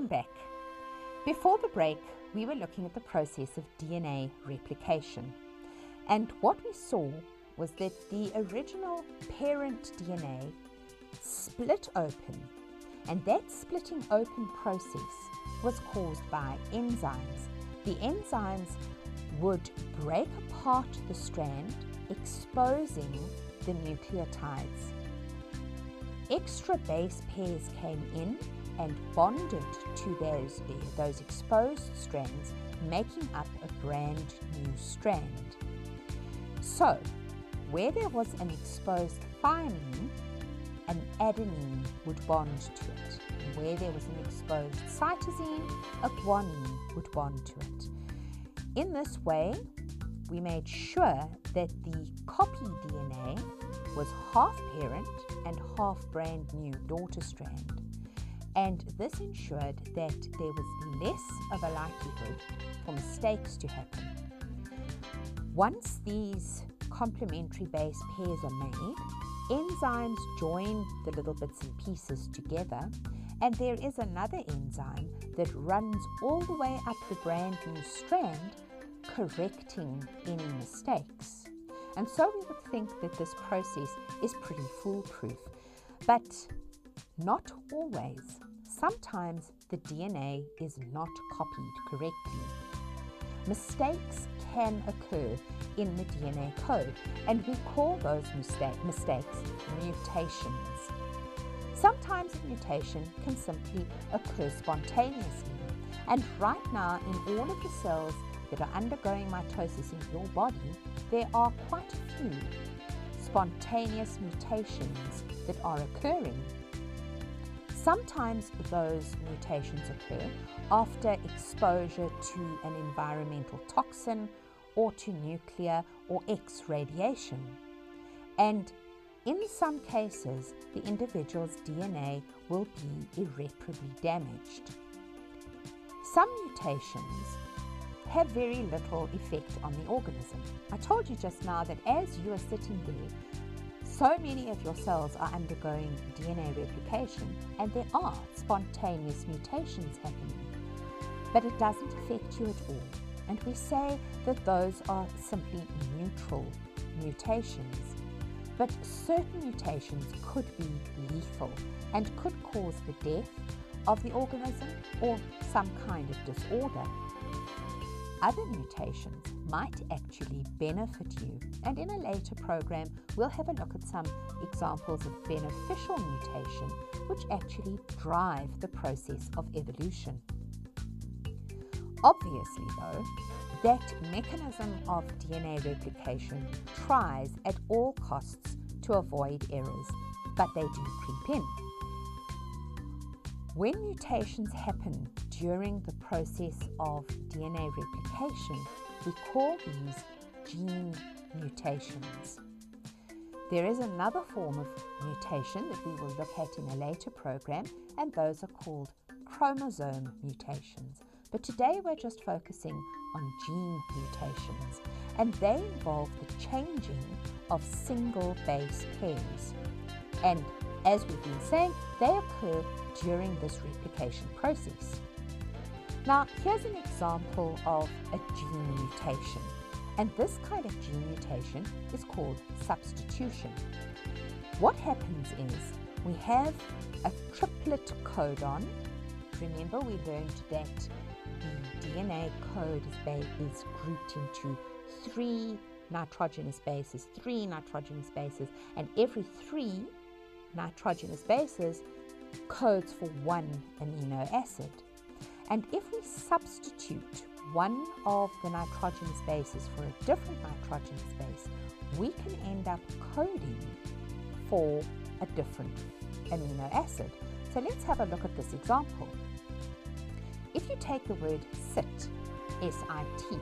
Welcome back. Before the break, we were looking at the process of DNA replication. And what we saw was that the original parent DNA split open, and that splitting open process was caused by enzymes. The enzymes would break apart the strand, exposing the nucleotides. Extra base pairs came in and bonded to those exposed strands, making up a brand new strand. So, where there was an exposed thymine, an adenine would bond to it. And where there was an exposed cytosine, a guanine would bond to it. In this way, we made sure that the copy DNA was half parent and half brand new daughter strand. And this ensured that there was less of a likelihood for mistakes to happen. Once these complementary base pairs are made, enzymes join the little bits and pieces together, and there is another enzyme that runs all the way up the brand new strand, correcting any mistakes. And so we would think that this process is pretty foolproof, but not always. Sometimes the DNA is not copied correctly. Mistakes can occur in the DNA code, and we call those mistakes mutations. Sometimes a mutation can simply occur spontaneously, and right now in all of the cells that are undergoing mitosis in your body, there are quite a few spontaneous mutations that are occurring. Sometimes those mutations occur after exposure to an environmental toxin or to nuclear or X radiation. And in some cases, the individual's DNA will be irreparably damaged. Some mutations have very little effect on the organism. I told you just now that as you are sitting there, so many of your cells are undergoing DNA replication, and there are spontaneous mutations happening, but it doesn't affect you at all. And we say that those are simply neutral mutations. But certain mutations could be lethal and could cause the death of the organism or some kind of disorder. Other mutations might actually benefit you, and in a later program we'll have a look at some examples of beneficial mutation which actually drive the process of evolution. Obviously though, that mechanism of DNA replication tries at all costs to avoid errors, but they do creep in. When mutations happen during the process of DNA replication, we call these gene mutations. There is another form of mutation that we will look at in a later program, and those are called chromosome mutations. But today we're just focusing on gene mutations, and they involve the changing of single base pairs. And as we've been saying, they occur during this replication process. Now, here's an example of a gene mutation, and this kind of gene mutation is called substitution. What happens is we have a triplet codon. Remember, we learned that the DNA code is grouped into three nitrogenous bases, and every three nitrogenous bases codes for one amino acid. And if we substitute one of the nitrogenous bases for a different nitrogenous base, we can end up coding for a different amino acid. So let's have a look at this example. If you take the word sit, S-I-T,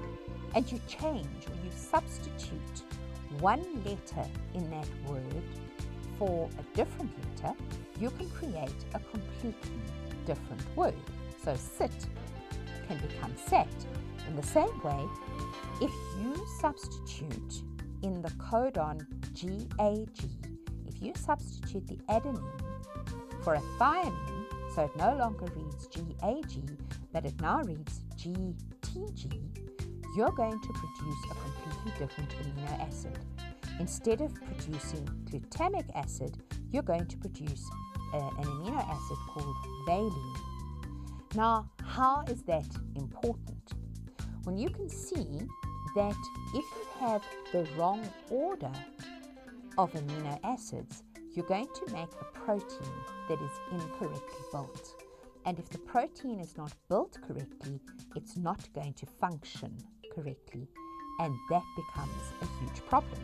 and you change or you substitute one letter in that word for a different letter, you can create a completely different word. So sit can become sat. In the same way, if you substitute in the codon GAG, if you substitute the adenine for a thymine, so it no longer reads GAG, but it now reads GTG, you're going to produce a completely different amino acid. Instead of producing glutamic acid, you're going to produce an amino acid called valine. Now, how is that important? Well, you can see that if you have the wrong order of amino acids, you're going to make a protein that is incorrectly built. And if the protein is not built correctly, it's not going to function correctly, and that becomes a huge problem.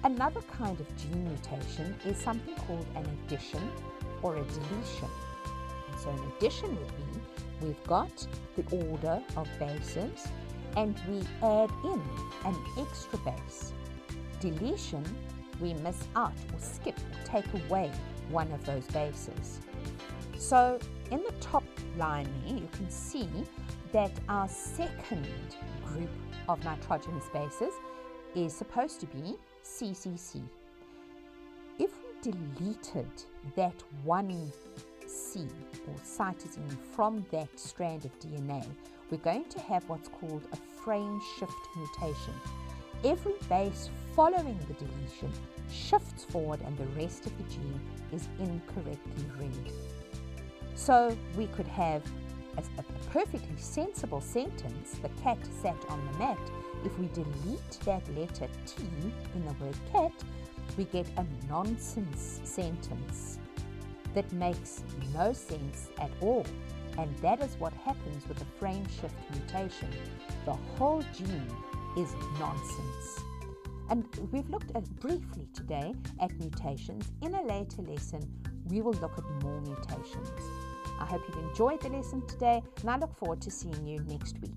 Another kind of gene mutation is something called an addition or a deletion. And so an addition would be, we've got the order of bases and we add in an extra base. Deletion, we miss out or skip or take away one of those bases. So in the top line here, you can see that our second group of nitrogenous bases is supposed to be CCC. If we deleted that one C or cytosine from that strand of DNA, we're going to have what's called a frame shift mutation. Every base following the deletion shifts forward and the rest of the gene is incorrectly read. So we could have a perfectly sensible sentence, the cat sat on the mat. If we delete that letter T in the word cat, we get a nonsense sentence that makes no sense at all. And that is what happens with the frame shift mutation. The whole gene is nonsense. And we've looked at briefly today at mutations. In a later lesson, we will look at more mutations. I hope you've enjoyed the lesson today, and I look forward to seeing you next week.